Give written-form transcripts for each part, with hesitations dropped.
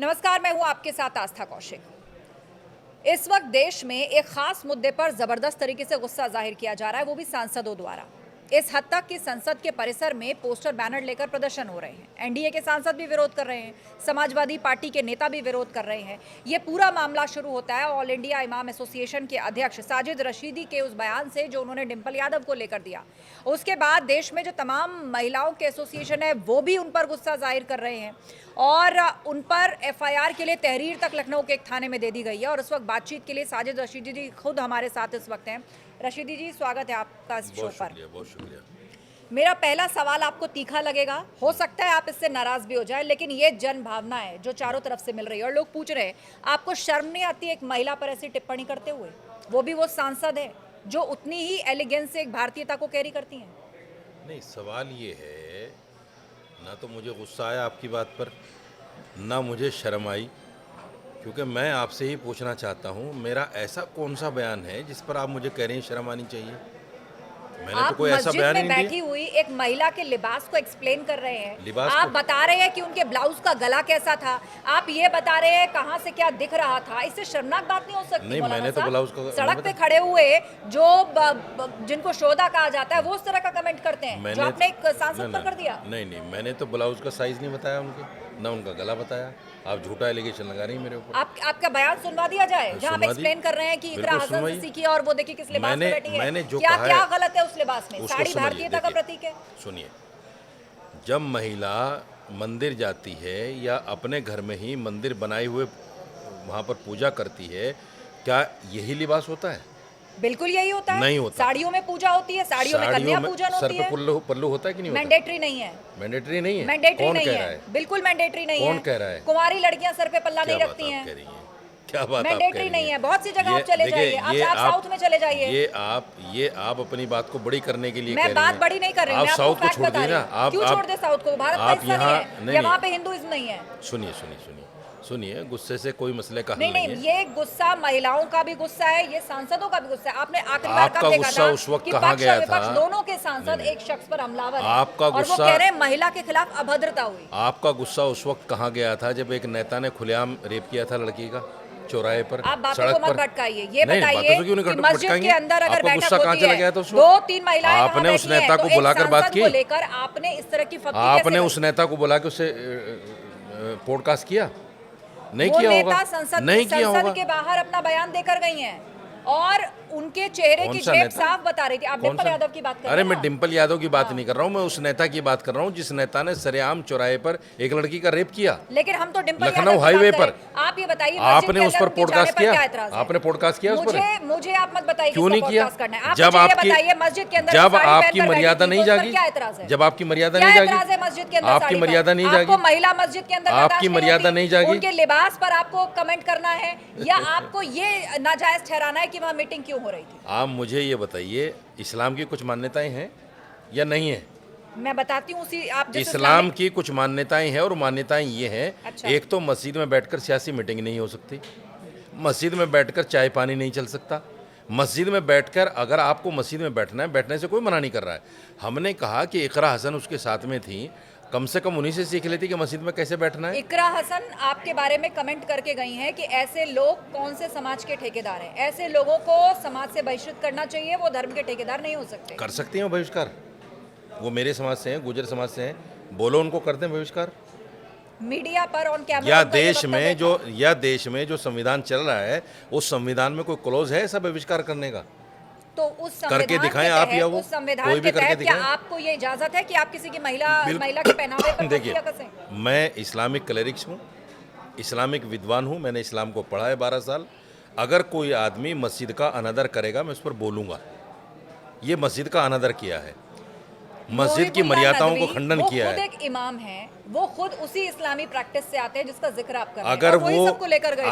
नमस्कार, मैं हूं आपके साथ आस्था कौशिक। इस वक्त देश में एक खास मुद्दे पर जबरदस्त तरीके से गुस्सा जाहिर किया जा रहा है, वो भी सांसदों द्वारा। इस हद तक कि संसद के परिसर में पोस्टर बैनर लेकर प्रदर्शन हो रहे हैं। एनडीए के सांसद भी विरोध कर रहे हैं, समाजवादी पार्टी के नेता भी विरोध कर रहे हैं। ये पूरा मामला शुरू होता है ऑल इंडिया इमाम एसोसिएशन के अध्यक्ष साजिद रशीदी के उस बयान से जो उन्होंने डिंपल यादव को लेकर दिया। उसके बाद देश में जो तमाम महिलाओं के एसोसिएशन है वो भी उन पर गुस्सा जाहिर कर रहे हैं और उन पर एफआईआर के लिए तहरीर तक लखनऊ के एक थाने में दे दी गई है। और उस वक्त बातचीत के लिए साजिद रशीदी जी खुद हमारे साथ इस वक्त हैं। रशीदी जी, स्वागत है आपका इस शो पर। बहुत शुक्रिया। मेरा पहला सवाल आपको तीखा लगेगा, हो सकता है आप इससे नाराज भी हो जाए, लेकिन ये जन भावना है जो चारों तरफ से मिल रही है और लोग पूछ रहे हैं आपको शर्म नहीं आती एक महिला पर ऐसी टिप्पणी करते हुए, वो भी वो सांसद है जो उतनी ही एलिगेंस से एक भारतीयता को कैरी करती हैं? नहीं, सवाल ये है, ना तो मुझे गुस्सा आया आपकी बात पर, ना मुझे शर्म आई, क्योंकि मैं आपसे ही पूछना चाहता हूँ मेरा ऐसा कौन सा बयान है जिस पर आप मुझे कह रहे हैं शर्म आनी चाहिए? मैंने तो कोई ऐसा बयान ही नहीं दिया। बैठी हुई एक महिला के लिबास को एक्सप्लेन कर रहे हैं, लिबास आप बता रहे हैं कि उनके ब्लाउज का गला कैसा था, आप ये बता रहे हैं कहाँ से क्या दिख रहा था। इससे शर्मनाक बात नहीं हो सकती? नहीं, मैंने तो ब्लाउज का सड़क पे खड़े हुए जो जिनको शोधा कहा जाता है वो उस तरह का कमेंट करते हैं जो आपने एक सांसद पर कर दिया। नहीं, मैंने तो ब्लाउज का साइज नहीं बताया उनके, ना उनका गला बताया। आप झूठा एलिगेशन लगा रही हैं मेरे ऊपर। आपका बयान सुनवा दिया जाए जहां आप एक्सप्लेन कर रहे हैं कि इकरा हसन से सीखी और वो देखिए किस लिबास में बैठी है। मैंने जो क्या कहा क्या गलत है उस लिबास में? साड़ी भारतीयता का देखिए, प्रतीक है। सुनिए, जब महिला मंदिर जाती है या अपने घर में ही मंदिर बनाए हुए वहाँ पर पूजा करती है, क्या यही लिबास होता है? बिल्कुल यही होता है। नहीं होता। साड़ियों में पूजा होती है, साड़ियों में कन्या पूजन होती है। सर पे पल्लू होता है कि नहीं होता? मैंडेटरी नहीं है। मैंडेटरी नहीं है? मैंडेटरी कौन नहीं कह है? रहा है? बिल्कुल मैंडेटरी नहीं है। कौन कह रहा है? कुंवारी लड़कियां सर पे पल्ला नहीं रखती हैं। क्या बात आप मैंडेटरी नहीं है। बहुत सी जगह आप चले जाइए, आप साउथ में चले जाइए। ये आप अपनी बात को बड़ी करने के लिए कह रही हैं। मैं बात बड़ी नहीं कर रही हूं, आप साउथ को छोड़ दीजिए ना। आप क्यों छोड़ दे साउथ को? भारत का हिस्सा नहीं है या वहां पे हिंदुइज्म नहीं है? सुनिए, गुस्से से कोई मसले का हल नहीं है। ये गुस्सा महिलाओं का भी गुस्सा है, ये सांसदों का भी गुस्सा है। आपने आखिरी बार कब देखा था उस वक्त कि कहाँ पक्ष गया और विपक्ष था? दोनों के सांसद एक शख्स पर हमलावर हैं आपका और वो गुस्सा कह रहे हैं महिला के खिलाफ अभद्रता हुई। आपका गुस्सा उस वक्त कहाँ गया था जब एक नेता ने खुलेआम रेप किया था लड़की का चौराहे पर, आप बातों सड़क को मत पर? भटकाइए। ये बताइए कि मस्जिद के अंदर अगर बैठक गुस्सा कहाँ होती चला गया था है, उस वक्त? 2-3 महिलाएं आपने उस नेता को बुलाकर बात की? लेकर आपने इस तरह की फतवी आपने उस नेता को बुला के उसे पॉडकास्ट किया? नहीं किया होगा। नहीं किया होगा। संसद के बाहर अपना बयान देकर गई हैं और उनके चेहरे की शेप साफ बता रही थी। आप डिंपल यादव की बात कर रहे हैं? अरे मैं डिंपल यादव की बात नहीं कर रहा हूँ, मैं उस नेता की बात कर रहा हूँ जिस नेता ने सरेआम चौराहे पर एक लड़की का रेप किया। लेकिन हम तो डिंपल लखनऊ हाईवे पर। आप ये बताइए, आपने उस पर पॉडकास्ट किया? आपने पॉडकास्ट किया उस पर? मुझे आप मत बताइए क्यों नहीं किया? जब आपकी मस्जिद के अंदर जब आपकी मर्यादा नहीं जागी, जब आपकी मर्यादा नहीं जागी, मस्जिद के अंदर आपकी मर्यादा नहीं जागी, महिला मस्जिद के अंदर आपकी मर्यादा नहीं जागी, उनके लिबास पर आपको कमेंट करना है या आपको ये नाजायज ठहराना है कि वहाँ मीटिंग क्यों हो रही थी? आप मुझे ये बताइए, इस्लाम की कुछ मान्यताएं हैं या नहीं है? मैं बताती हूँ उसी आप इस्लाम की कुछ मान्यताएं हैं और मान्यताएं ये हैं। अच्छा। एक तो मस्जिद में बैठकर सियासी मीटिंग नहीं हो सकती, मस्जिद में बैठकर चाय पानी नहीं चल सकता, मस्जिद में बैठकर अगर आपको मस्जिद में बैठना है, बैठने से कोई मना नहीं कर रहा है। हमने कहा कि इकरा हसन उसके साथ में थी, कम से कम उन्हीं से सीख लेती कि मस्जिद में कैसे बैठना है। इकरा हसन आपके बारे में कमेंट करके गई हैं कि ऐसे लोग कौन से समाज के ठेकेदार हैं, ऐसे लोगों को समाज से बहिष्कृत करना चाहिए, वो धर्म के ठेकेदार नहीं हो सकते। कर सकती हैं बहिष्कार, वो मेरे समाज से हैं, गुर्जर समाज से हैं, बोलो उनको कर दें बहिष्कार। मीडिया पर ऑन कैमरा या देश में जो संविधान चल रहा है उस संविधान में कोई क्लोज है ऐसा बहिष्कार करने का? तो उस करके दिखाएं आप या वो, उस संविधान कोई भी के करके तहत क्या दिखाएं। आपको ये इजाजत है कि आप किसी की महिला के पहनावे पर देखिए, तख्तियां कसें? मैं इस्लामिक क्लेरिक्स हूँ, इस्लामिक विद्वान हूँ, मैंने इस्लाम को पढ़ा है 12 साल। अगर कोई आदमी मस्जिद का अनादर करेगा मैं उस पर बोलूँगा। ये मस्जिद का अनादर किया है, मस्जिद की मर्यादाओं को खंडन किया है। वो खुद एक इमाम हैं, वो खुद उसी इस्लामी प्रैक्टिस से आते हैं जिसका जिक्र आप कर रहे हैं।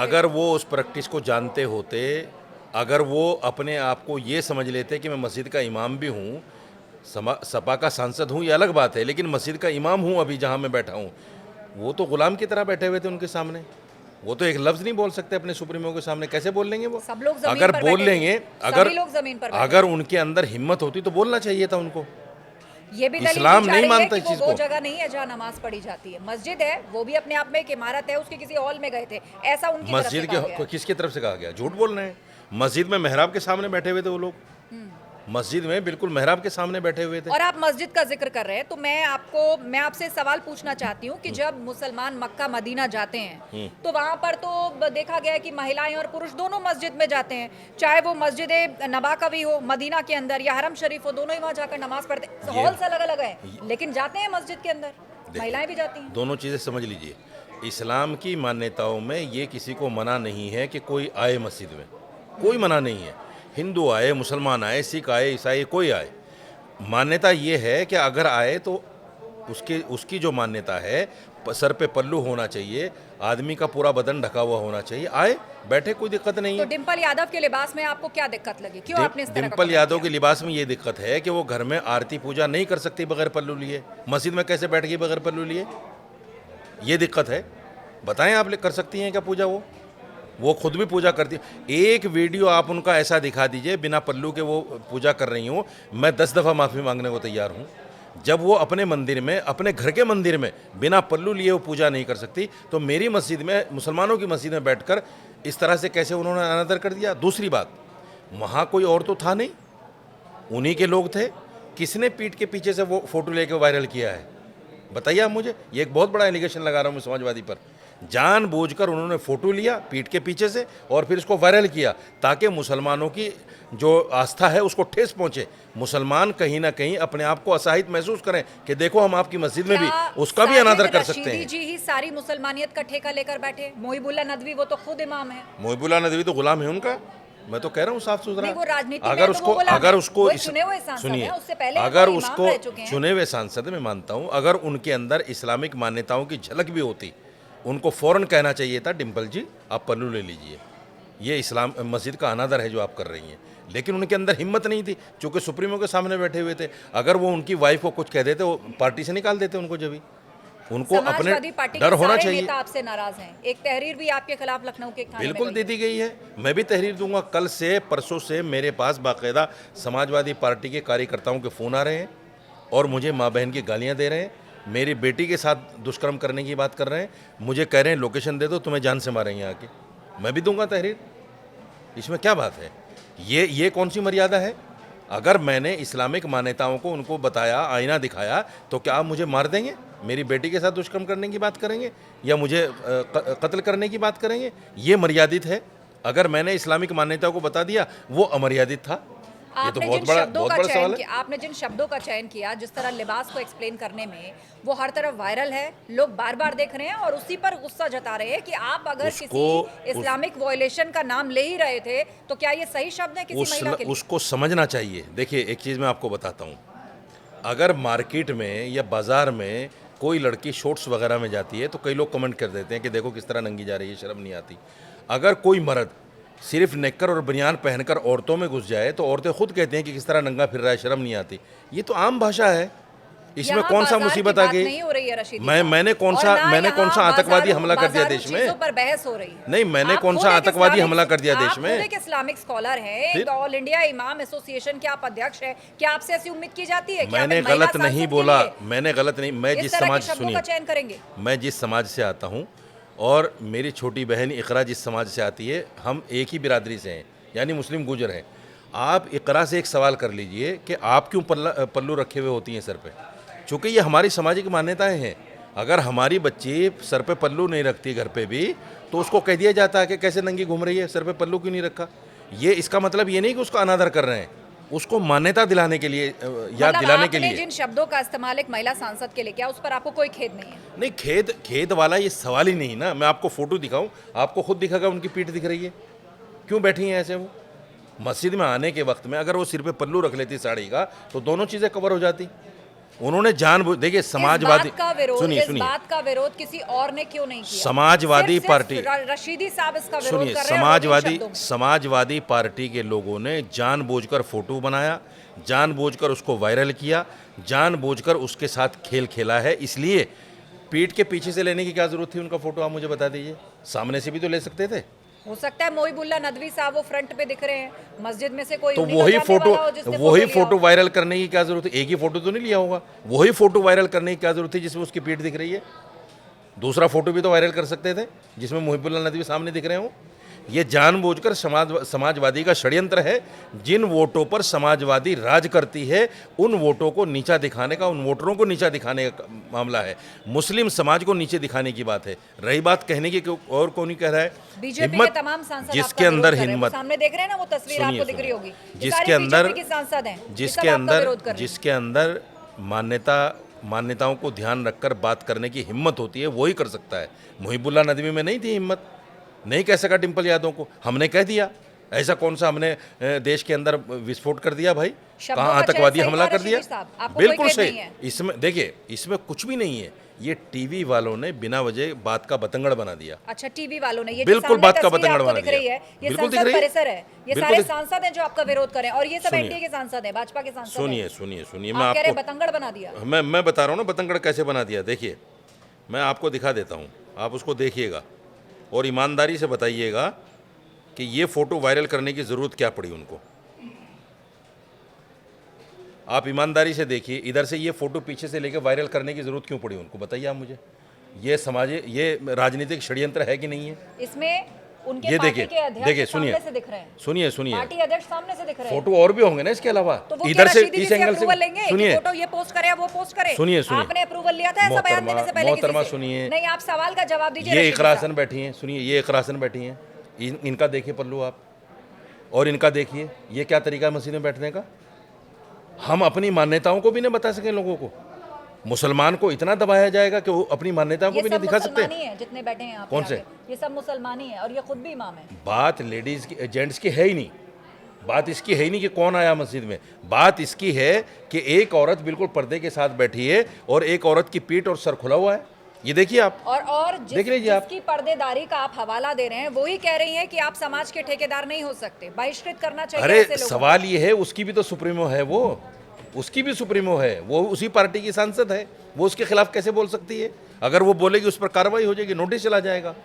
अगर वो उस प्रैक्टिस को जानते होते, अगर वो अपने आप को ये समझ लेते कि मैं मस्जिद का इमाम भी हूँ, सपा का सांसद हूँ, ये अलग बात है, लेकिन मस्जिद का इमाम हूँ अभी जहाँ मैं बैठा हूँ, वो तो गुलाम की तरह बैठे हुए थे उनके सामने। वो तो एक लफ्ज़ नहीं बोल सकते अपने सुप्रीमो के सामने, कैसे बोल लेंगे वो? सब लोग अगर बोल लेंगे, अगर अगर उनके अंदर हिम्मत होती तो बोलना चाहिए था उनको। ये भी दलील इस्लाम दी जा नहीं रही है मानता कि इस चीज वो को। जगह नहीं है जहाँ नमाज पढ़ी जाती है। मस्जिद है, वो भी अपने आप में एक इमारत है, उसके किसी हॉल में गए थे, ऐसा उनकी तरफ से मस्जिद कहा गया के है। किसकी तरफ से कहा गया? झूठ बोल रहे हैं। मस्जिद में मेहराब के सामने बैठे हुए थे वो लोग, मस्जिद में बिल्कुल मेहराब के सामने बैठे हुए थे। और आप मस्जिद का जिक्र कर रहे हैं तो मैं आपसे सवाल पूछना चाहती हूँ कि जब मुसलमान मक्का मदीना जाते हैं तो वहाँ पर तो देखा गया है कि महिलाएं और पुरुष दोनों मस्जिद में जाते हैं, चाहे वो मस्जिद नबाकवी हो मदीना के अंदर या हरम शरीफ हो, दोनों ही वहाँ जाकर नमाज पढ़ते हैं। हॉल्स अलग अलग है लेकिन जाते हैं मस्जिद के अंदर, महिलाएं भी जाती हैं। दोनों चीज़ें समझ लीजिए। इस्लाम की मान्यताओं में ये किसी को मना नहीं है कि कोई आए मस्जिद में, कोई मना नहीं है। हिंदू आए, मुसलमान आए, सिख आए, ईसाई कोई आए, मान्यता ये है कि अगर आए तो उसकी जो मान्यता है, सर पे पल्लू होना चाहिए, आदमी का पूरा बदन ढका हुआ होना चाहिए, आए बैठे, कोई दिक्कत नहीं तो है। डिम्पल यादव के लिबास में आपको क्या दिक्कत लगी, क्यों आपने इस तरह का डिम्पल कमेंट यादव किया? के लिबास में ये दिक्कत है कि वो घर में आरती पूजा नहीं कर सकती बगैर पल्लू लिए, मस्जिद में कैसे बैठ गई बगैर पल्लू लिए? ये दिक्कत है। बताएं, आप कर सकती हैं क्या पूजा? वो खुद भी पूजा करती है। एक वीडियो आप उनका ऐसा दिखा दीजिए बिना पल्लू के वो पूजा कर रही हूँ, मैं 10 दफ़ा माफ़ी मांगने को तैयार हूँ। जब वो अपने मंदिर में, अपने घर के मंदिर में बिना पल्लू लिए वो पूजा नहीं कर सकती, तो मेरी मस्जिद में, मुसलमानों की मस्जिद में बैठकर इस तरह से कैसे उन्होंने अनादर कर दिया? दूसरी बात, वहाँ कोई और तो था नहीं, उन्हीं के लोग थे। किसने पीठ के पीछे से वो फोटो लेके वायरल किया है? बताइए आप मुझे। ये एक बहुत बड़ा एलिगेशन लगा रहा हूँ मैं समाजवादी पर। जानबूझकर उन्होंने फोटो लिया पीठ के पीछे से और फिर इसको वायरल किया ताकि मुसलमानों की जो आस्था है उसको ठेस पहुंचे, मुसलमान कहीं ना कहीं अपने आप को असहायित महसूस करें कि देखो हम आपकी मस्जिद में भी क्या उसका भी अनादर कर सकते रशीदी हैं। जी ही सारी मुसलमानियत का ठेका लेकर बैठे? मोहिबुल्ला नदवी वो तो खुद इमाम है। मोहिबुल्ला नदवी तो गुलाम है उनका, मैं तो कह रहा हूँ साफ सुथरा। नहीं, वो राजनीति में अगर तो उसको वो गुलाम अगर है। उसको वो चुने हुए सांसद सुनिए, हैं, उससे पहले अगर वो इमाम उसको रह चुके हैं। चुने हुए सांसद में मानता हूँ, अगर उनके अंदर इस्लामिक मान्यताओं की झलक भी होती, उनको फौरन कहना चाहिए था, डिम्पल जी आप पल्लू ले लीजिए, ये इस्लाम मस्जिद का अनादर है जो आप कर रही हैं। लेकिन उनके अंदर हिम्मत नहीं थी, चूँकि सुप्रीमो के सामने बैठे हुए थे। अगर वो उनकी वाइफ को कुछ कह देते, वो पार्टी से निकाल देते उनको। जब भी उनको अपने समाजवादी पार्टी डर के होना सारे चाहिए। नेता आपसे नाराज हैं। एक तहरीर भी आपके खिलाफ लखनऊ के एक थाने में बिल्कुल गई दे दी गई है, मैं भी तहरीर दूंगा। कल से परसों से मेरे पास बाकायदा समाजवादी पार्टी के कार्यकर्ताओं के फ़ोन आ रहे हैं और मुझे माँ बहन की गालियाँ दे रहे हैं, मेरी बेटी के साथ दुष्कर्म करने की बात कर रहे हैं, मुझे कह रहे हैं लोकेशन दे दो, तुम्हें जान से मारेंगे आके। मैं भी दूंगा तहरीर, इसमें क्या बात है? ये कौन सी मर्यादा है? अगर मैंने इस्लामिक मान्यताओं को उनको बताया, आईना दिखाया, तो क्या आप मुझे मार देंगे? मेरी बेटी के साथ दुष्कर्म करने की बात करेंगे या मुझे कत्ल करने की बात करेंगे? ये मर्यादित है। अगर मैंने इस्लामिक मान्यताओं को बता दिया, वो अमर्यादित था। ये तो बहुत बड़ा सवाल है। आपने जिन शब्दों का चयन किया, जिस तरह लिबास को एक्सप्लेन करने में, वो हर तरफ वायरल है, लोग बार बार देख रहे हैं और उसी पर गुस्सा जता रहे हैं कि आप अगर किसी इस्लामिक वायलेशन का नाम ले ही रहे थे तो क्या ये सही शब्द है किसी महिला के लिए? उसको समझना चाहिए। देखिए, एक चीज़ मैं आपको बताता हूँ, अगर मार्केट में या बाज़ार में कोई लड़की शॉर्ट्स वगैरह में जाती है तो कई लोग कमेंट कर देते हैं कि देखो किस तरह नंगी जा रही है, शर्म नहीं आती। अगर कोई मर्द सिर्फ नेकर और बनियान पहनकर औरतों में घुस जाए तो औरतें खुद कहती हैं कि किस तरह नंगा फिर रहा है, शर्म नहीं आती। ये तो आम भाषा है, इसमें कौन सा मुसीबत आ गई? मैंने कौन सा आतंकवादी हमला कर दिया देश में? पर बहस हो रही है। नहीं, मैंने कौन सा आतंकवादी हमला कर दिया देश में? आप एक इस्लामिक स्कॉलर हैं, ऑल इंडिया इमाम एसोसिएशन के आप अध्यक्ष हैं, क्या आपसे ऐसी उम्मीद की जाती है? मैंने गलत नहीं बोला, मैंने गलत नहीं। मैं जिस समाज, सुनिए, चयन करेंगे, मैं जिस समाज से आता हूँ और मेरी छोटी बहन इकरा जिस समाज से आती है, हम एक ही बिरादरी से हैं, यानी मुस्लिम गुजर हैं। आप इकरा से एक सवाल कर लीजिए कि आप क्यों पल्लू रखे हुए होती हैं सर पे? चूँकि ये हमारी सामाजिक मान्यताएं हैं। अगर हमारी बच्ची सर पे पल्लू नहीं रखती घर पे भी, तो उसको कह दिया जाता है कि कैसे नंगी घूम रही है, सर पे पल्लू क्यों नहीं रखा। ये इसका मतलब ये नहीं कि उसका अनादर कर रहे हैं, उसको मान्यता दिलाने के लिए, याद दिलाने के लिए। जिन शब्दों का इस्तेमाल एक महिला सांसद के लिए, क्या उस पर आपको कोई खेद नहीं है? नहीं, खेद वाला ये सवाल ही नहीं ना। मैं आपको फोटो दिखाऊं, आपको खुद दिखेगा उनकी पीठ दिख रही है, क्यों बैठी हैं ऐसे? वो मस्जिद में आने के वक्त में अगर वो सिर पे पल्लू रख लेती साड़ी का तो दोनों चीजें कवर हो जाती। उन्होंने देखिए, समाजवादी, सुनिए, बात का विरोध किसी और ने क्यों नहीं किया? समाजवादी पार्टी, रशीदी साहब इसका विरोध सुनिए, कर रहे हैं। समाजवादी पार्टी के लोगों ने जानबूझकर फोटो बनाया, जानबूझकर उसको वायरल किया, जानबूझकर उसके साथ खेल खेला है। इसलिए पीठ के पीछे से लेने की क्या जरूरत थी उनका फोटो? आप मुझे बता दीजिए, सामने से भी तो ले सकते थे। हो सकता है मोहिबुल्ला नदवी साहब वो फ्रंट पे दिख रहे हैं, मस्जिद में से कोई तो उन्हीं का वही जानने फोटो वाला हो जिसने वही लिया फोटो हो। वायरल करने की क्या जरूरत है? एक ही फोटो तो नहीं लिया होगा, वही फोटो वायरल करने की क्या जरूरत है जिसमें उसकी पीठ दिख रही है? दूसरा फोटो भी तो वायरल कर सकते थे जिसमें मुहिबुल्लाह नदवी सामने दिख रहे हो। ये जानबूझकर समाजवादी का षड्यंत्र है। जिन वोटों पर समाजवादी राज करती है उन वोटों को नीचा दिखाने का, उन वोटरों को नीचा दिखाने का मामला है। मुस्लिम समाज को नीचे दिखाने की बात है। रही बात कहने की, और कौन ही कह रहा है? बीजेपी के हिम्मत तमाम सांसद जिसके आपका विरोध अंदर कर रहे हैं। वो हिम्मत, सामने देख रहे हैं ना, वो तस्वीर सुनिए, आपको दिख रही सुनिए। होगी, ये सारे बीजेपी के सांसद हैं, ये सब आपका विरोध कर रहे हैं। जिसके अंदर मान्यताओं को ध्यान रखकर बात करने की हिम्मत होती है वही कर सकता है। मुहिबुल्लाह नदवी में नहीं थी हिम्मत, नहीं कह सका डिम्पल यादव को, हमने कह दिया। ऐसा कौन सा हमने देश के अंदर विस्फोट कर दिया भाई? शब्दों कहाँ का चयन आतंकवादी सही हमला था कर दिया? रशीदी साहब, आपको कोई बिल्कुल खेद सही। नहीं है। इसमें देखिए, इसमें कुछ भी नहीं है। ये टीवी वालों ने बिना वजह बात का बतंगड़ बना दिया। अच्छा, टीवी वालों ने, ये जो बिल्कुल सामने बात का तस्वीर बतंगड़ आपको बना दिख रही दिया। है, ये बिल्कुल दिख संसद रही है। परिसर है, ये बिल्कुल सारे दिख- सांसद हैं जो आपका विरोध करें, और ये सब सुनिए। एनडीए के सांसद हैं, भाजपा के सांसद सुनिए हैं। सुनिए सुनिए, आप कह रहे हैं बतंगड़ बना दिया। मैं बता रहा हूँ ना बतंगड़ कैसे बना दिया। देखिए, मैं आपको दिखा देता हूँ, आप उसको देखिएगा और ईमानदारी से बताइएगा कि ये फोटो वायरल करने की ज़रूरत क्या पड़ी उनको। आप ईमानदारी से देखिए, इधर से ये फोटो पीछे से लेकर वायरल करने की ज़रूरत क्यों पड़ी उनको, बताइए आप मुझे। ये राजनीतिक षड्यंत्र है कि नहीं है? इसमें उनके ये पार्टी देखिए, के अध्यक्ष देखिए, सामने सुनिए, से दिख रहे हैं, सुनिए पार्टी अध्यक्ष सामने से दिख रहे हैं। फोटो और भी होंगे ना इसके अलावा। तो वो इधर से रशीदी इस जी एंगल अप्रूवल से लेंगे कि सुनिए, फोटो ये पोस्ट करे, वो पोस्ट करे। सुनिए। आपने अप्रूवल लिया था ऐसा बयान देने से पहले किसी मोहतरमा से? सुनिए, नहीं, आप सवाल का जवाब दीजिए। ये रशीदी इकरासन साहब। बैठी हैं, सुनिए, ये इकरासन बैठी हैं। इनका देखिए पल्लू आप, और इनका देखिए, ये क्या तरीका है मस्जिद में बैठने का। हम अपनी मान्यताओं को भी नहीं बता सकें लोगों को। मुसलमान को इतना दबाया जाएगा कि वो अपनी मान्यताओं को ये भी सब नहीं दिखा सकते। मुसलमान ही हैं जितने बैठे हैं यहाँ पे कौन से? आगे। ये सब मुसलमान ही हैं और ये खुद भी इमाम है। बात लेडीज की, जेंट्स की है ही नहीं। बात इसकी है ही नहीं कि कौन आया मस्जिद में। बात इसकी है कि एक औरत बिल्कुल पर्दे के साथ बैठी है और एक औरत की पीठ और सर खुला हुआ है। ये देखिए आप, और देख लीजिए आप। जिसकी पर्देदारी का आप हवाला दे रहे हैं वो ही कह रही हैं कि आप समाज के ठेकेदार नहीं हो सकते, बहिष्कृत करना चाहिए अरे ऐसे लोगों को। सवाल ये है, उसकी भी तो सुप्रीमो है वो, उसकी भी सुप्रीमो है, वो उसी पार्टी की सांसद है, वो उसके खिलाफ कैसे बोल सकती है? अगर वो बोलेगी उस पर कार्रवाई हो जाएगी, नोटिस चला जाएगा।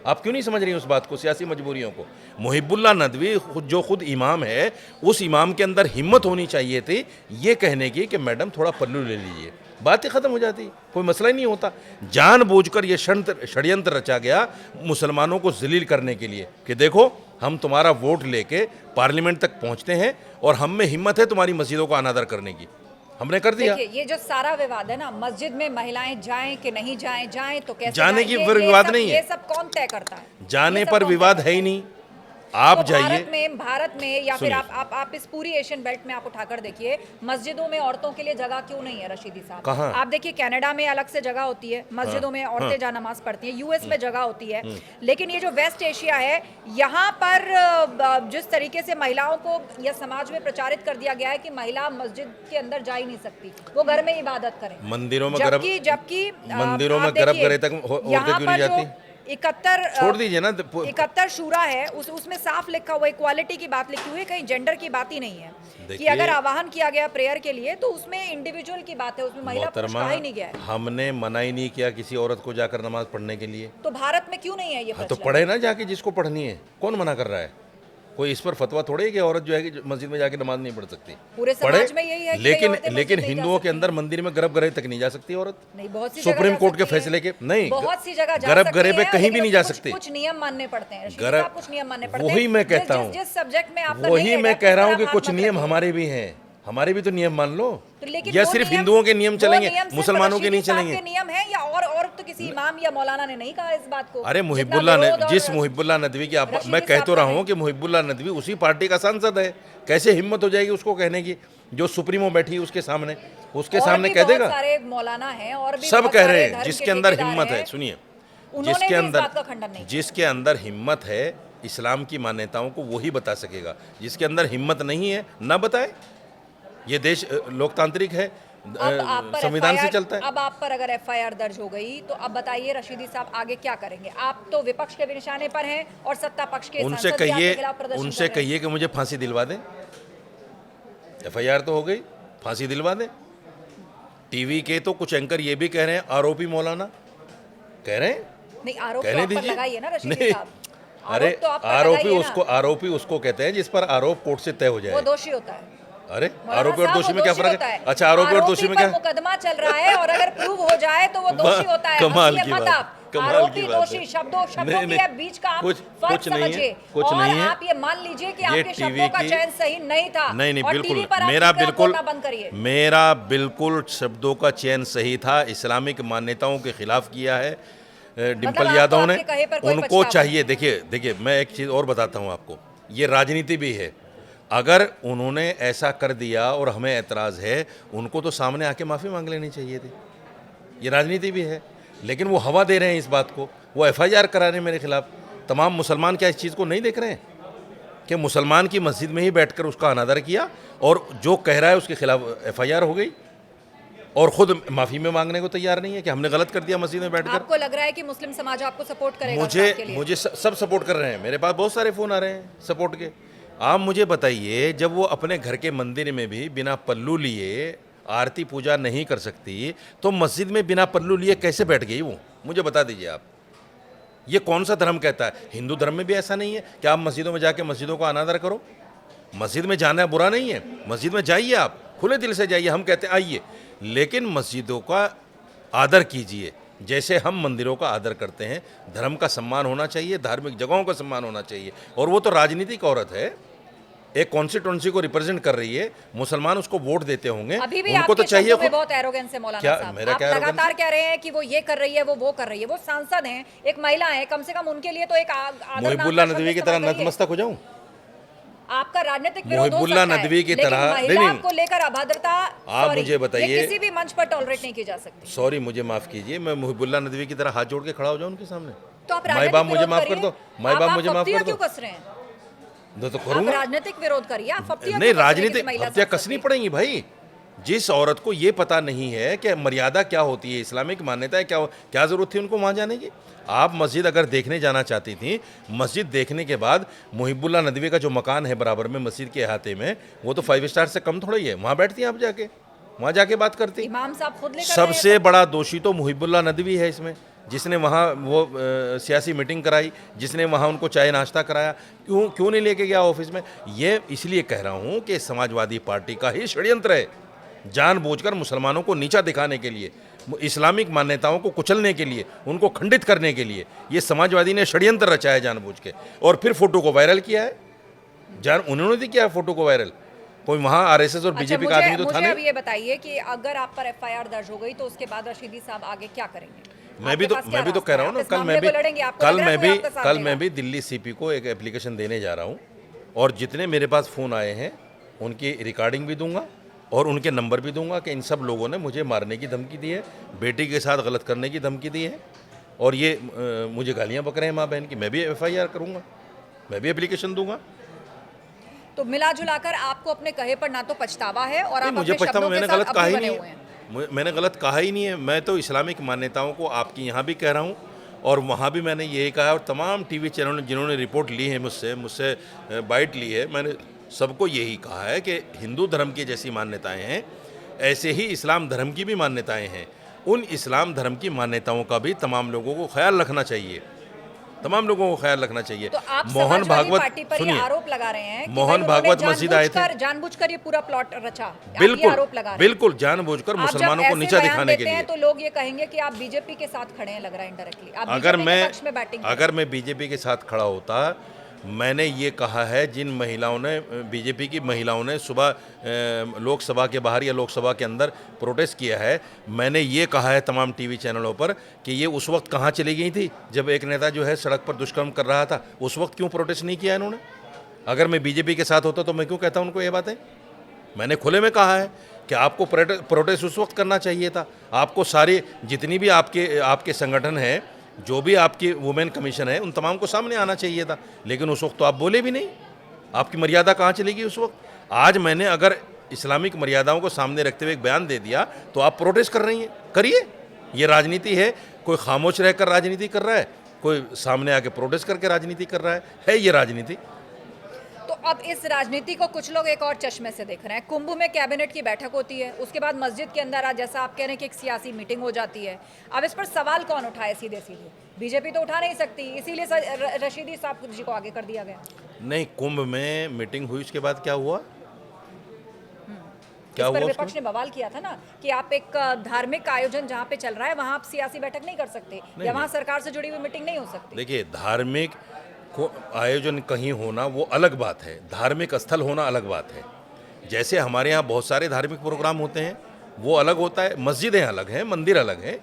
आप क्यों नहीं समझ रही उस बात को, सियासी मजबूरियों को? मुहिबुल्लाह नदवी जो खुद इमाम है, उस इमाम के अंदर हिम्मत होनी चाहिए थी ये कहने की कि मैडम थोड़ा पल्लू ले लीजिए, बात ही ख़त्म हो जाती, कोई मसला ही नहीं होता। जानबूझकर ये षड्यंत्र रचा गया मुसलमानों को जलील करने के लिए कि देखो हम तुम्हारा वोट लेके पार्लियामेंट तक पहुंचते हैं और हम में हिम्मत है तुम्हारी मस्जिदों का अनादर करने की। हमने कर दिया। देखिए, ये जो सारा विवाद है ना, मस्जिद में महिलाएं जाएं कि नहीं जाएं, जाएं तो कैसे जाने जाएं, की ये पर विवाद सब- नहीं है। ये सब कौन तय करता है? जाने ये सब पर कौन तय विवाद करता है ही नहीं। आप तो जाइए, भारत में या फिर सुनिए। आप इस पूरी एशियन बेल्ट में आप उठाकर देखिए, मस्जिदों में औरतों के लिए जगह क्यों नहीं है रशीदी साहब? कहाँ? आप देखिए, कनाडा में अलग से जगह होती है, मस्जिदों में औरतें जा नमाज पढ़ती हैं, यूएस में जगह होती है, लेकिन ये जो वेस्ट एशिया है, यहाँ पर जिस तरीके से महिलाओं को या समाज में प्रचारित कर दिया गया है कि महिला मस्जिद के अंदर जा ही नहीं सकती, वो घर में इबादत करें। मंदिरों में गर्भ, जबकि मंदिरों में गर्भ गृह तक औरतें क्यों नहीं जाती? 71 छोड़ दीजिए ना। 71 शूरा है, उसमें साफ लिखा हुआ है, इक्वालिटी की बात लिखी हुई है, कहीं जेंडर की बात ही नहीं है कि देखिए, अगर आवाहन किया गया प्रेयर के लिए तो उसमें इंडिविजुअल की बात है, उसमें महिला पुरुष मोहतरमा, कहा ही नहीं गया है। हमने मना ही नहीं किया किसी औरत को जाकर नमाज पढ़ने के लिए। तो भारत में क्यों नहीं है ये हाँ, तो प्रचलन? पढ़े ना जाके जिसको पढ़नी है, कौन मना कर रहा है? कोई इस पर फतवा थोड़े है कि औरत जो है कि मस्जिद में जाके नमाज नहीं पढ़ सकती। पूरे समाज में यही है कि लेकिन औरतें मस्जिद लेकिन नहीं जा हिंदुओं के सकती। अंदर मंदिर में गर्भगृह तक नहीं जा सकती औरत। नहीं, बहुत सी जगह सुप्रीम जा कोर्ट के सकती है। फैसले के नहीं, बहुत सी जगह जा गर्भगृह सकती पे है, कहीं लेकिन भी नहीं जा कुछ- सकती। कुछ नियम मानने पड़ते हैं रशीद गर्भ- साहब, कुछ नियम मानने पड़ते हैं। वही मैं कहता हूँ, जिस सब्जेक्ट में आपका वही नहीं है मैं डर, कह रहा उस हूँ पर कि आप कुछ हाथ मत नियम रखिए। हमारे भी हैं, हमारे भी तो नियम मान लो, तो लेकिन या वो सिर्फ नियम- हिंदुओं के नियम वो चलेंगे, नियम सिर्फ मुसलमानों के नहीं रशीदी साहब चलेंगे? के नियम है या और तो किसी इमाम या मौलाना ने नहीं कहा इस बात को? अरे जितना मुहिबुल्लाह विरोध और- जिस मुहिबुल्लाह नदवी की आप, रशीदी मैं कह साहब तो रहा का हूँ कि मुहिबुल्लाह नदवी उसी पार्टी का सांसद है, कैसे हिम्मत हो जाएगी उसको कहने की? जो सुप्रीमो बैठी है उसके सामने और सामने भी कह बहुत देगा? सारे मौलाना हैं और भी सब बहुत कह सारे रहे हैं धर्म जिसके के अंदर ठेकेदार हिम्मत है, हैं, सुनिए, उन्होंने जिसके भी इस अंदर बात का खंडन नहीं किया। जिसके अंदर हिम्मत है इस्लाम की मान्यताओं को वही बता सकेगा। जिसके अंदर हिम्मत नहीं है ना बताए। ये देश लोकतांत्रिक है, अब आप पर संविधान से FIR चलता है। अब आप पर अगर FIR दर्ज हो गई तो अब बताइए रशीदी साहब आगे क्या करेंगे? आप तो विपक्ष के भी निशाने पर हैं और सत्ता पक्ष के उनसे सांसद भी आपके कहिए खिलाफ प्रदर्शन उनसे कर रहे हैं। कहिए कि मुझे फांसी दिलवा दें। FIR तो हो गई, फांसी दिलवा दें। टीवी के तो कुछ एंकर ये भी कह रहे हैं आरोपी मौलाना कह रहे हैं, नहीं, आरोप तो कहने आप पर दीजिए। लगाइए ना रशीदी नहीं, साहब। अरे आरोप तो आपका लगाइए ना। आरोपी उसको कहते हैं जिस पर आरोप कोर्ट से तय हो वो जाए। दोषी होता है। अरे मौलाना आरोपी और साहब, दोषी वो में क्या दोषी फर्क होता है? है। अच्छा, आरोपी और दोषी में पर क्या? मुकदमा चल रहा है और अगर प्रूव हो जाए तो वो दोषी होता है। कमाल हंसिए की मत बात, आप। कमाल आरोपी की बात दोषी है। शब्दों नहीं, की नहीं, है बीच का आप फर्क कुछ नहीं है, समझिए। कुछ और नहीं है। आप ये मान लीजिए कि ये आपके टीवी शब्दों का की चयन सही नहीं था। नहीं और बिल्कुल टीवी पर आप मेरा इस तरह बिल्कुल बोलना बंद करिए। मेरा बिल्कुल शब्दों का चयन सही था। इस्लामिक मान्यताओं के खिलाफ किया है डिम्पल मतलब आपको यादव ने। आपके कहे पर कोई उनको पछतावा चाहिए, नहीं? देखिए देखिए मैं एक चीज़ और बताता हूँ आपको, ये राजनीति भी है। अगर उन्होंने ऐसा कर दिया और हमें ऐतराज़ है, उनको तो सामने आके माफ़ी मांग लेनी चाहिए थी। ये राजनीति भी है, लेकिन वो हवा दे रहे हैं इस बात को। वो एफआईआर करा रहे हैं मेरे खिलाफ। तमाम मुसलमान क्या इस चीज़ को नहीं देख रहे हैं कि मुसलमान की मस्जिद में ही बैठकर उसका अनादर किया और जो कह रहा है उसके खिलाफ एफआईआर हो गई और खुद माफ़ी में मांगने को तैयार नहीं है कि हमने गलत कर दिया मस्जिद में बैठकर। आपको लग रहा है कि मुस्लिम समाज आपको सपोर्ट करेगा इस बात के लिए? मुझे सब सपोर्ट कर रहे हैं। मेरे पास बहुत सारे फ़ोन आ रहे हैं सपोर्ट के। आप मुझे बताइए, जब वो अपने घर के मंदिर में भी बिना पल्लू लिए आरती पूजा नहीं कर सकती, तो मस्जिद में बिना पल्लू लिए कैसे बैठ गई वो? मुझे बता दीजिए आप। ये कौन सा धर्म कहता है? हिंदू धर्म में भी ऐसा नहीं है कि आप मस्जिदों में जाके मस्जिदों का अनादर करो। मस्जिद में जाना बुरा नहीं है, मस्जिद में जाइए, आप खुले दिल से जाइए, हम कहते हैं आइए, लेकिन मस्जिदों का आदर कीजिए जैसे हम मंदिरों का आदर करते हैं। धर्म का सम्मान होना चाहिए, धार्मिक जगहों का सम्मान होना चाहिए। और वो तो राजनीतिक औरत है, एक कॉन्स्टिट्यूंसी को रिप्रेजेंट कर रही है, मुसलमान उसको वोट देते होंगे, अभी भी उनको तो आपके चाहिए शब्दों में खुद। बहुत एरोगेंस है मौलाना क्या साहब। मेरा आप क्या arrogance लगातार है? कह रहे हैं कि वो ये कर रही है, वो कर रही है। वो सांसद हैं, एक महिला है, कम से कम उनके लिए तो एक आदर नाम का मुहिबुल्लाह शब्द नदवी की तरह इस्तेमाल करिए। नतमस्तक हो जाऊं? आपका राजनीतिक विरोध हो मुहिबुल्लाह सकता है, नदवी की लेकिन तरह महिला नहीं। को लेकर अभद्रता, आप sorry, मुझे बताइए, ये किसी भी मंच पर टॉलरेट नहीं की जा सकती। सॉरी मुझे माफ़ कीजिए, मैं मुहिबुल्लाह नदवी की तरह हाथ जोड़ के खड़ा हो जाऊं उनके सामने? तो आप माई राजनीतिक बाप मुझे विरोध माफ़ कर करिए। दो, माई बाप आप मुझे माफ़ फप्तियां कर दो। क्यों कस रहे हैं? तो आप करूंगा। राजनीतिक विरोध करिए। आप फप्तियां नहीं, क्यों कस रहे हैं राजनीतिक किसी महिला हत्या सांसद कसनी की? पड़ेंगी भाई। जिस औरत को ये पता नहीं है कि मर्यादा क्या होती है, इस्लामिक मान्यता क्या ज़रूरत थी उनको वहाँ जाने की? आप मस्जिद अगर देखने जाना चाहती थी, मस्जिद देखने के बाद मुहिबुल्लाह नदवी का जो मकान है बराबर में मस्जिद के अहाते में, वो तो 5 स्टार से कम थोड़ा ही है। वहाँ बैठती आप जाके, वहाँ जाके बात करती। इमाम साहब खुद लेकर आए हैं। सबसे बड़ा दोषी तो मुहिबुल्लाह नदवी है इसमें, जिसने वहाँ वो सियासी मीटिंग कराई, जिसने वहाँ उनको चाय नाश्ता कराया। क्यों नहीं लेके गया ऑफिस में? ये इसलिए कह रहा हूँ कि समाजवादी पार्टी का ही षड्यंत्र है, जानबूझकर मुसलमानों को नीचा दिखाने के लिए, इस्लामिक मान्यताओं को कुचलने के लिए, उनको खंडित करने के लिए ये समाजवादी ने षड्यंत्र रचा है जानबूझ के। और फिर फोटो को वायरल किया है। उन्होंने भी किया है फोटो को वायरल। कोई वहाँ आरएसएस और बीजेपी का आदमी तो था मुझे नहीं। अब ये बताइए कि अगर आप पर एफआईआर दर्ज हो गई तो उसके बाद रशीदी साहब आगे क्या करेंगे? मैं भी तो कह रहा हूँ ना, कल मैं भी दिल्ली सीपी को एक एप्लीकेशन देने जा रहा हूँ और जितने मेरे पास फ़ोन आए हैं उनकी रिकॉर्डिंग भी दूंगा और उनके नंबर भी दूंगा कि इन सब लोगों ने मुझे मारने की धमकी दी है, बेटी के साथ गलत करने की धमकी दी है और ये मुझे गालियाँ बक रहे हैं माँ बहन की। मैं भी एफआईआर करूँगा, मैं भी एप्लीकेशन दूंगा। तो मिला जुलाकर आपको अपने कहे पर ना तो पछतावा है और आप मुझे अपने पछतावा, शब्दों के मैंने साथ गलत कहा अभी ही बने नहीं हुए हैं। है। मैंने गलत कहा ही नहीं है। मैं तो इस्लामिक मान्यताओं को आपकी यहाँ भी कह रहा हूँ और वहाँ भी मैंने यही कहा और तमाम टीवी चैनलों ने जिन्होंने रिपोर्ट ली है मुझसे बाइट ली है, मैंने सबको यही कहा है कि हिंदू धर्म की जैसी मान्यताएं हैं ऐसे ही इस्लाम धर्म की भी मान्यताएं हैं। उन इस्लाम धर्म की मान्यताओं का भी तमाम लोगों को ख्याल रखना चाहिए, तमाम लोगों को ख्याल रखना चाहिए। तो आप मोहन भागवत, पार्टी पर ये आरोप लगा रहे हैं कि मोहन भागवत मस्जिद आए थे, जानबूझकर ये पूरा प्लॉट रचा, बिल्कुल आरोप लगा रहे हैं। बिल्कुल जानबूझकर मुसलमानों को नीचा दिखाने के लिए। तो लोग ये कहेंगे कि आप बीजेपी के साथ खड़े हैं, लग रहा है इनडायरेक्टली। अगर मैं बीजेपी के साथ खड़ा होता, मैंने ये कहा है जिन महिलाओं ने बीजेपी की महिलाओं ने सुबह लोकसभा के बाहर या लोकसभा के अंदर प्रोटेस्ट किया है, मैंने ये कहा है तमाम टीवी चैनलों पर कि ये उस वक्त कहाँ चली गई थी जब एक नेता जो है सड़क पर दुष्कर्म कर रहा था, उस वक्त क्यों प्रोटेस्ट नहीं किया इन्होंने? अगर मैं बीजेपी के साथ होता तो मैं क्यों कहता उनको ये बातें? मैंने खुले में कहा है कि आपको प्रोटेस्ट उस वक्त करना चाहिए था। आपको सारे जितनी भी आपके संगठन हैं, जो भी आपकी वुमेन कमीशन है, उन तमाम को सामने आना चाहिए था, लेकिन उस वक्त तो आप बोले भी नहीं। आपकी मर्यादा कहाँ चली गई उस वक्त? आज मैंने अगर इस्लामिक मर्यादाओं को सामने रखते हुए एक बयान दे दिया तो आप प्रोटेस्ट कर रही हैं, करिए। ये राजनीति है। कोई खामोश रहकर राजनीति कर रहा है, कोई सामने आके प्रोटेस्ट करके राजनीति कर रहा है ये राजनीति। तो अब इस राजनीति को कुछ लोग एक और चश्मे से देख रहे हैं। कुंभ में कैबिनेट की बैठक होती है, उसके बाद मस्जिद के अंदर आज जैसा आप कह रहे हैं कि एक सियासी मीटिंग हो जाती है। अब इस पर सवाल कौन उठाए? सीधे सीधे बीजेपी तो उठा नहीं सकती, इसीलिए रशीदी साहब जी को आगे कर दिया गया। नहीं, कुंभ में मीटिंग हुई, उसके बाद क्या हुआ? क्या इस पर हुआ विपक्ष उसमें? ने बवाल किया था ना कि आप एक धार्मिक आयोजन जहाँ पे चल रहा है वहाँ आप सियासी बैठक नहीं कर सकते, या वहाँ सरकार से जुड़ी हुई मीटिंग नहीं हो सकती। देखिए, धार्मिक को आयोजन कहीं होना वो अलग बात है, धार्मिक स्थल होना अलग बात है। जैसे हमारे यहाँ बहुत सारे धार्मिक प्रोग्राम होते हैं, वो अलग होता है। मस्जिदें अलग हैं, मंदिर अलग हैं।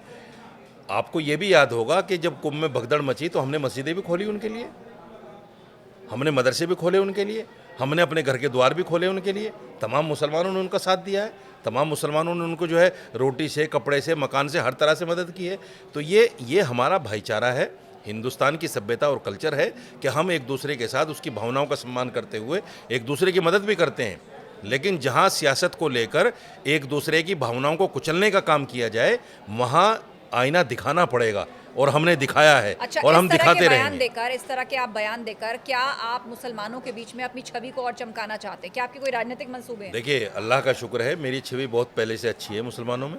आपको ये भी याद होगा कि जब कुंभ में भगदड़ मची तो हमने मस्जिदें भी खोली उनके लिए, हमने मदरसे भी खोले उनके लिए, हमने अपने घर के द्वार भी खोले उनके लिए। तमाम मुसलमानों ने उनका साथ दिया है, तमाम मुसलमानों ने उनको जो है रोटी से, कपड़े से, मकान से, हर तरह से मदद की है। तो ये हमारा भाईचारा है, हिंदुस्तान की सभ्यता और कल्चर है कि हम एक दूसरे के साथ उसकी भावनाओं का सम्मान करते हुए एक दूसरे की मदद भी करते हैं। लेकिन जहाँ सियासत को लेकर एक दूसरे की भावनाओं को कुचलने का काम किया जाए, वहाँ आईना दिखाना पड़ेगा, और हमने दिखाया है। अच्छा, और हम इस तरह दिखाते के बयान रहेंगे। देकर, इस तरह के आप बयान देकर क्या आप मुसलमानों के बीच में अपनी छवि को और चमकाना चाहते हैं? क्या आपके कोई राजनीतिक मंसूबे हैं? देखिए, अल्लाह का शुक्र है, मेरी छवि बहुत पहले से अच्छी है मुसलमानों में।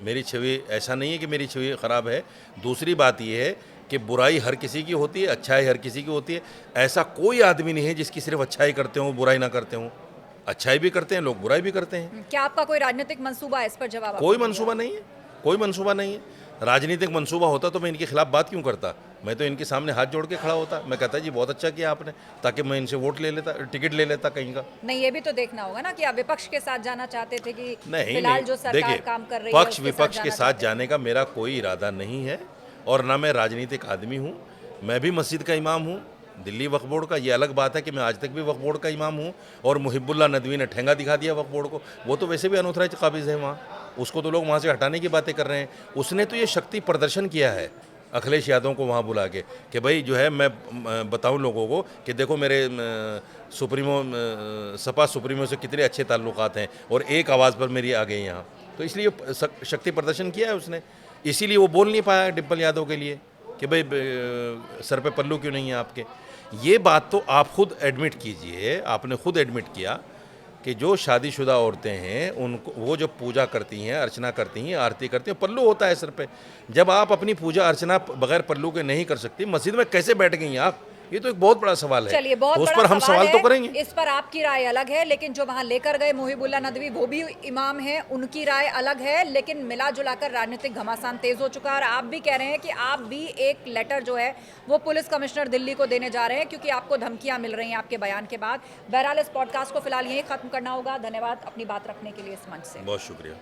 मेरी छवि, ऐसा नहीं है कि मेरी छवि ख़राब है। दूसरी बात यह है कि बुराई हर किसी की होती है, अच्छाई हर किसी की होती है। ऐसा कोई आदमी नहीं है जिसकी सिर्फ अच्छाई करते हों, बुराई ना करते हों। अच्छाई भी करते हैं लोग, बुराई भी करते हैं। क्या आपका कोई राजनीतिक मंसूबा है? इस पर जवाब कोई आपको मंसूबा नहीं है, कोई मंसूबा नहीं है। राजनीतिक मंसूबा होता तो मैं इनके खिलाफ बात क्यों करता? मैं तो इनके सामने हाथ जोड़ के खड़ा होता, मैं कहता जी बहुत अच्छा किया आपने, ताकि मैं इनसे वोट ले लेता, टिकट ले लेता कहीं का। नहीं, ये भी तो देखना होगा ना कि आप विपक्ष के साथ जाना चाहते थे कि नहीं फिलहाल नहीं, जो सरकार देखिए, काम कर रही है पक्ष उसके विपक्ष के जाना साथ चाहते हैं। जाने का मेरा कोई इरादा नहीं है, और ना मैं राजनीतिक आदमी हूँ। मैं भी मस्जिद का इमाम हूँ, दिल्ली वक्फ बोर्ड का। ये अलग बात है कि मैं आज तक भी वक्फ बोर्ड का इमाम हूँ, और मुहिबुल्लाह नदवी ने ठेंगा दिखा दिया वक्फ बोर्ड को। वो तो वैसे भी अनऑथराइज्ड काबिज है वहाँ, उसको तो लोग वहाँ से हटाने की बातें कर रहे हैं। उसने तो ये शक्ति प्रदर्शन किया है अखिलेश यादव को वहाँ बुला के कि भाई जो है मैं बताऊँ लोगों को कि देखो मेरे सुप्रीमो, सपा सुप्रीमो से कितने अच्छे ताल्लुकात हैं, और एक आवाज़ पर मेरी आ गई यहाँ। तो इसलिए शक्ति प्रदर्शन किया है उसने। इसीलिए वो बोल नहीं पाया डिम्पल यादव के लिए कि भाई सर पे पल्लू क्यों नहीं है आपके। ये बात तो आप खुद एडमिट कीजिए, आपने खुद एडमिट किया कि जो शादीशुदा औरतें हैं उनको, वो जो पूजा करती हैं, अर्चना करती हैं, आरती करती हैं, पल्लू होता है सर पे। जब आप अपनी पूजा अर्चना बगैर पल्लू के नहीं कर सकती, मस्जिद में कैसे बैठ गई आप? ये तो एक बहुत बड़ा सवाल है। चलिए, बहुत तो उस बड़ा पर हम सवाल तो है। करेंगे। इस पर आपकी राय अलग है, लेकिन जो वहां लेकर गए मुहिबुल्लाह नदवी, वो भी इमाम हैं, उनकी राय अलग है। लेकिन मिला जुलाकर राजनीतिक घमासान तेज हो चुका है, और आप भी कह रहे हैं कि आप भी एक लेटर जो है वो पुलिस कमिश्नर दिल्ली को देने जा रहे हैं, क्योंकि आपको धमकियां मिल रही हैं आपके बयान के बाद। बहरहाल इस पॉडकास्ट को फिलहाल यहीं खत्म करना होगा। धन्यवाद अपनी बात रखने के लिए इस मंच से। बहुत शुक्रिया।